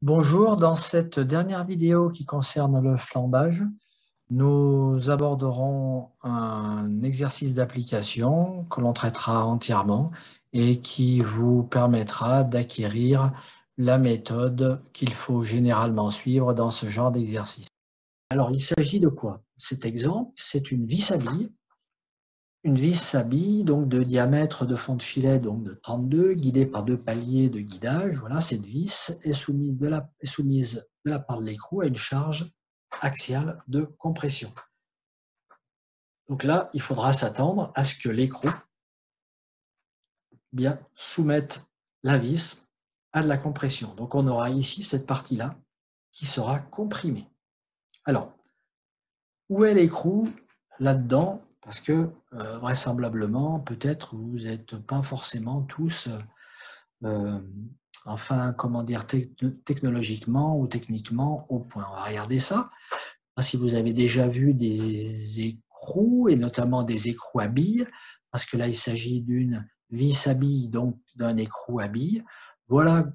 Bonjour, dans cette dernière vidéo qui concerne le flambage, nous aborderons un exercice d'application que l'on traitera entièrement et qui vous permettra d'acquérir la méthode qu'il faut généralement suivre dans ce genre d'exercice. Alors, il s'agit de quoi? Cet exemple, c'est une vis à billes. Une vis à billes, donc de diamètre de fond de filet donc de 32, guidée par deux paliers de guidage. Voilà, cette vis est soumise de la part de l'écrou à une charge axiale de compression. Donc là, il faudra s'attendre à ce que l'écrou bien soumette la vis à de la compression. Donc on aura ici cette partie-là qui sera comprimée. Alors, où est l'écroue là-dedans? Parce que vraisemblablement, peut-être vous n'êtes pas forcément tous, enfin, comment dire, technologiquement ou techniquement au point. On va regarder ça. Si vous avez déjà vu des écrous, et notamment des écrous à billes, parce que là, il s'agit d'une vis à billes, donc d'un écrou à billes. Voilà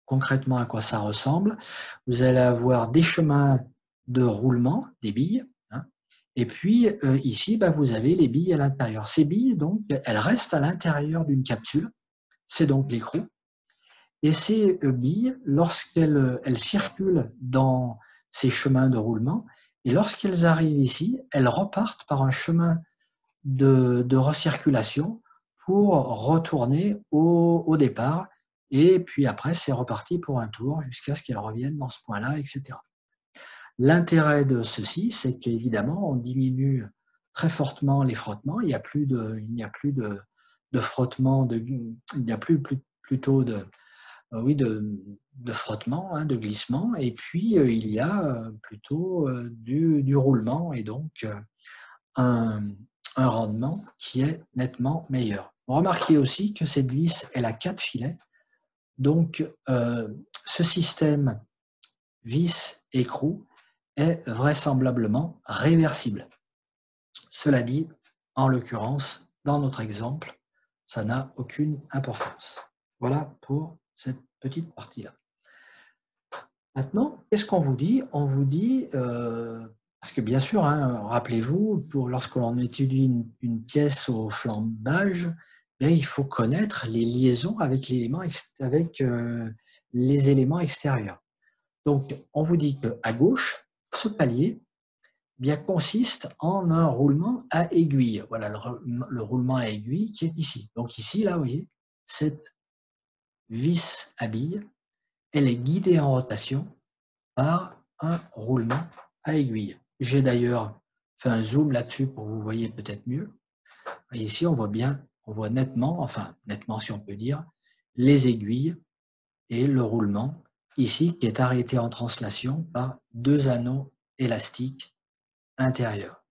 concrètement à quoi ça ressemble. Vous allez avoir des chemins de roulement des billes, hein, et puis ici, vous avez les billes à l'intérieur. Ces billes, donc, elles restent à l'intérieur d'une capsule. C'est donc l'écrou. Et ces billes, lorsqu'elles circulent dans ces chemins de roulement, et lorsqu'elles arrivent ici, elles repartent par un chemin de recirculation pour retourner au départ. Et puis après, c'est reparti pour un tour jusqu'à ce qu'elles reviennent dans ce point-là, etc. L'intérêt de ceci, c'est qu'évidemment, on diminue très fortement les frottements. Il n'y a plus de frottement, il n'y a plus plutôt de frottement, hein, de glissement, et puis il y a plutôt du roulement et donc un, un rendement qui est nettement meilleur. Remarquez aussi que cette vis, elle a 4 filets, donc ce système vis-écrou est vraisemblablement réversible. Cela dit, en l'occurrence, dans notre exemple, ça n'a aucune importance. Voilà pour cette petite partie-là. Maintenant, qu'est-ce qu'on vous dit? On vous dit, parce que bien sûr, hein, rappelez-vous, lorsque l'on étudie une pièce au flambage, bien, il faut connaître les liaisons avec les éléments extérieurs. Donc, on vous dit qu'à gauche, ce palier bien, consiste en un roulement à aiguille. Voilà le roulement à aiguille qui est ici. Donc ici, là, vous voyez, cette vis à bille, elle est guidée en rotation par un roulement à aiguille. J'ai d'ailleurs fait un zoom là-dessus pour que vous voyez peut-être mieux. Et ici, on voit bien, on voit nettement, enfin nettement si on peut dire, les aiguilles et le roulement, ici, qui est arrêté en translation par deux anneaux élastiques intérieurs.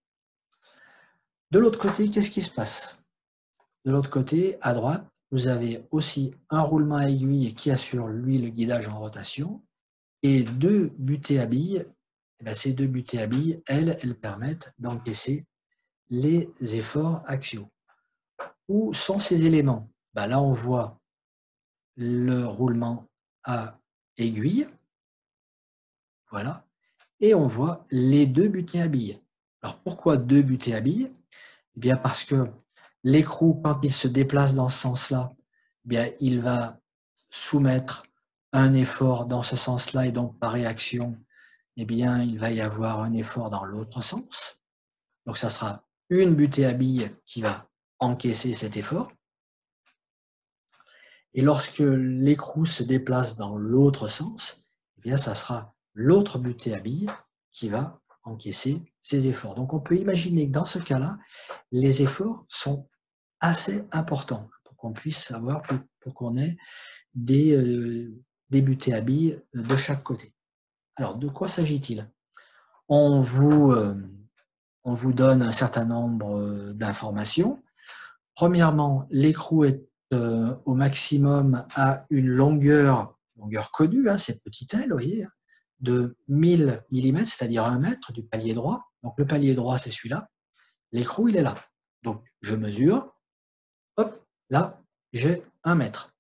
De l'autre côté, qu'est-ce qui se passe? De l'autre côté, à droite, vous avez aussi un roulement à aiguille qui assure, lui, le guidage en rotation, et deux butées à billes. Ces deux butées à billes, elles permettent d'encaisser les efforts axiaux. Où sont ces éléments? Là, on voit le roulement à aiguille, voilà, et on voit les deux butées à billes. Alors, pourquoi deux butées à billes? Eh bien, parce que l'écrou, quand il se déplace dans ce sens-là, eh bien, il va soumettre un effort dans ce sens-là, et donc par réaction, eh bien, il va y avoir un effort dans l'autre sens. Donc, ça sera une butée à billes qui va encaisser cet effort. Et lorsque l'écrou se déplace dans l'autre sens, eh bien, ça sera l'autre butée à billes qui va encaisser ces efforts. Donc, on peut imaginer que dans ce cas-là, les efforts sont assez importants pour qu'on puisse savoir, pour qu'on ait des butées à billes de chaque côté. Alors, de quoi s'agit-il? On vous donne un certain nombre d'informations. Premièrement, l'écrou est au maximum à une longueur connue, hein, cette petite aile, vous voyez, de 1000 mm, c'est-à-dire 1 mètre du palier droit. Donc le palier droit, c'est celui-là. L'écrou, il est là. Donc je mesure. Hop, là, j'ai 1 mètre.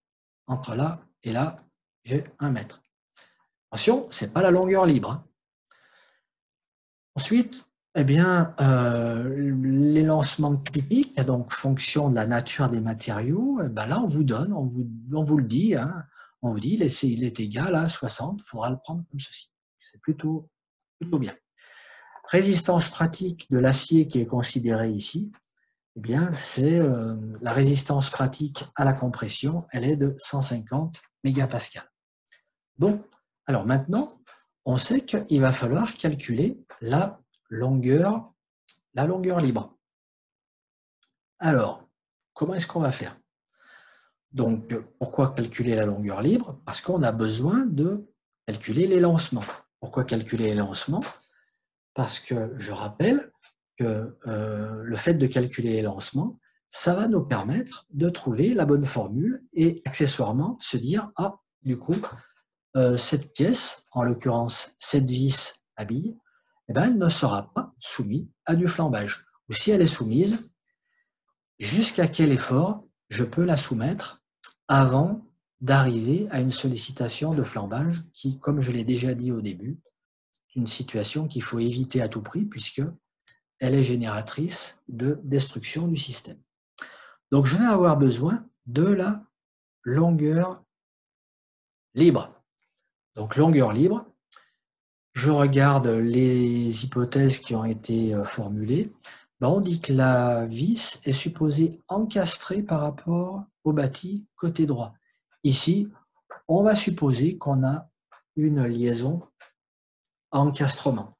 Entre là et là, j'ai 1 mètre. Attention, ce n'est pas la longueur libre, hein. Ensuite, eh bien, les lancements critiques, donc fonction de la nature des matériaux, eh ben là, on vous donne, on vous le dit, hein, on vous dit, il est égal à 60, il faudra le prendre comme ceci. C'est plutôt bien. Résistance pratique de l'acier qui est considérée ici, eh bien, c'est la résistance pratique à la compression, elle est de 150 mégapascales. Bon, alors maintenant, on sait qu'il va falloir calculer la longueur libre. Alors, comment est-ce qu'on va faire? Donc, pourquoi calculer la longueur libre? Parce qu'on a besoin de calculer les lancements. Pourquoi calculer les lancements? Parce que je rappelle que le fait de calculer les lancements, ça va nous permettre de trouver la bonne formule et accessoirement de se dire, ah, du coup, cette pièce, en l'occurrence cette vis à billes, eh ben, elle ne sera pas soumise à du flambage. Ou si elle est soumise, jusqu'à quel effort je peux la soumettre avant d'arriver à une sollicitation de flambage qui, comme je l'ai déjà dit au début, est une situation qu'il faut éviter à tout prix puisque elle est génératrice de destruction du système. Donc, je vais avoir besoin de la longueur libre. Donc, longueur libre, je regarde les hypothèses qui ont été formulées. Ben, on dit que la vis est supposée encastrer par rapport au bâti côté droit. Ici, on va supposer qu'on a une liaison encastrement.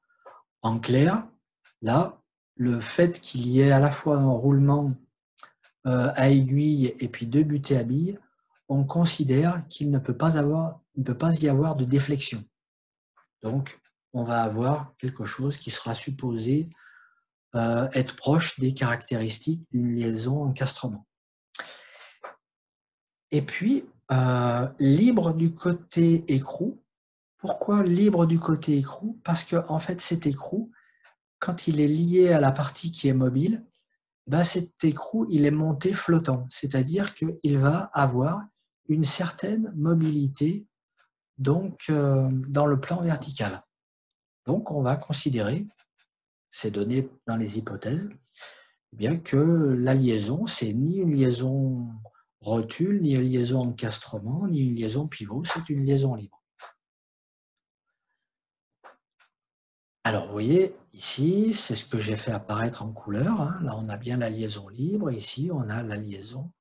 En clair, là, le fait qu'il y ait à la fois un roulement à aiguille et puis deux butées à billes, on considère qu'il ne peut pas y avoir de déflexion. Donc, on va avoir quelque chose qui sera supposé être proche des caractéristiques d'une liaison encastrement. Et puis, libre du côté écrou. Pourquoi libre du côté écrou? Parce que en fait, cet écrou, quand il est lié à la partie qui est mobile, ben cet écrou, il est monté flottant, c'est-à-dire qu'il va avoir une certaine mobilité donc, dans le plan vertical. Donc, on va considérer, c'est donné dans les hypothèses, eh bien que la liaison, c'est ni une liaison rotule, ni une liaison encastrement, ni une liaison pivot, c'est une liaison libre. Alors, vous voyez, ici, c'est ce que j'ai fait apparaître en couleur, hein. Là, on a bien la liaison libre. Ici, on a la liaison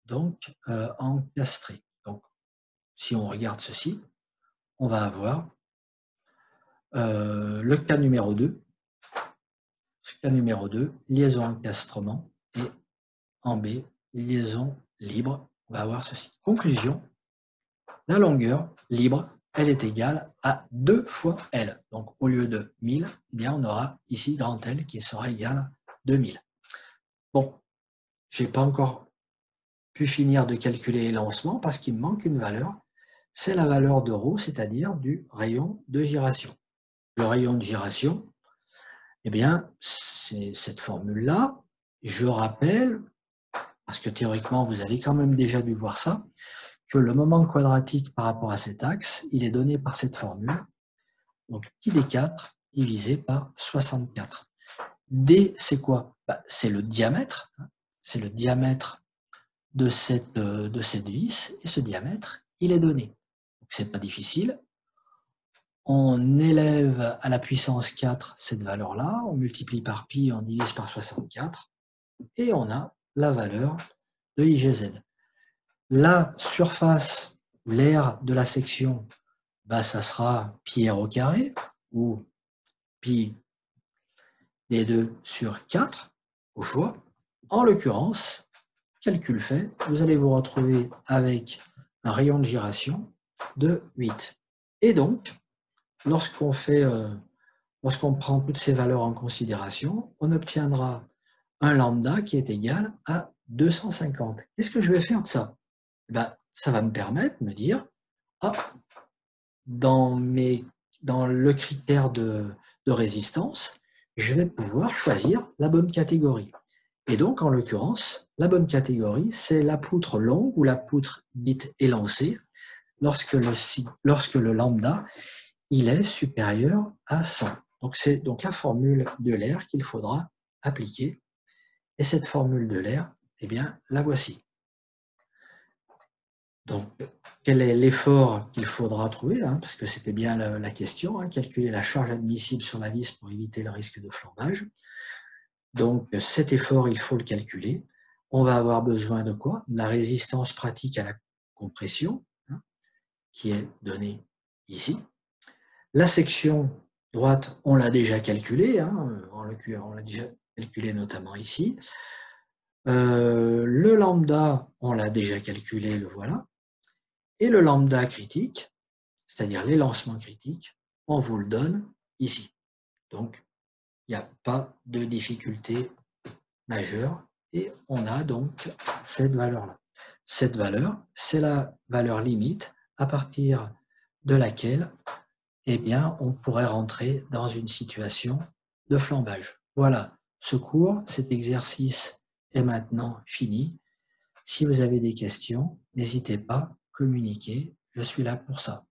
donc encastrée. Donc, si on regarde ceci, on va avoir le cas numéro 2. Ce cas numéro 2, liaison encastrement, et en B, liaison libre. On va avoir ceci. Conclusion, la longueur libre, elle est égale à 2 fois L. Donc, au lieu de 1000, eh bien, on aura ici grand L qui sera égal à 2000. Bon, je n'ai pas encore pu finir de calculer les lancements parce qu'il me manque une valeur. C'est la valeur de ρ, c'est-à-dire du rayon de gyration. Le rayon de gyration, eh bien, c'est cette formule-là. Je rappelle, parce que théoriquement, vous avez quand même déjà dû voir ça, que le moment quadratique par rapport à cet axe, il est donné par cette formule. Donc, pi d4 divisé par 64. D, c'est quoi? C'est le diamètre. C'est le diamètre de cette vis. Et ce diamètre, il est donné. Donc, c'est pas difficile. On élève à la puissance 4 cette valeur-là. On multiplie par pi, on divise par 64. Et on a la valeur de IGZ. La surface, l'aire de la section, ça sera pi r au carré, ou pi d2 sur 4, au choix. En l'occurrence, calcul fait, vous allez vous retrouver avec un rayon de gyration de 8. Et donc, lorsqu'on prend toutes ces valeurs en considération, on obtiendra un lambda qui est égal à 250. Qu'est-ce que je vais faire de ça? Ça va me permettre de me dire, dans le critère de résistance, je vais pouvoir choisir la bonne catégorie. Et donc, en l'occurrence, la bonne catégorie, c'est la poutre longue ou la poutre dite élancée, lorsque le lambda il est supérieur à 100. Donc c'est donc la formule de l'air qu'il faudra appliquer. Et cette formule de l'air, eh bien, la voici. Donc, quel est l'effort qu'il faudra trouver, hein, parce que c'était bien la question, hein, calculer la charge admissible sur la vis pour éviter le risque de flambage. Donc, cet effort, il faut le calculer. On va avoir besoin de quoi? De la résistance pratique à la compression, hein, qui est donnée ici. La section droite, on l'a déjà calculée, hein, on l'a déjà calculé notamment ici. Le lambda, on l'a déjà calculé, le voilà. Et le lambda critique, c'est-à-dire les lancements critiques, on vous le donne ici. Donc, il n'y a pas de difficulté majeure et on a donc cette valeur-là. Cette valeur, c'est la valeur limite à partir de laquelle, eh bien, on pourrait rentrer dans une situation de flambage. Voilà, ce cours, cet exercice est maintenant fini. Si vous avez des questions, n'hésitez pas, communiquez, je suis là pour ça.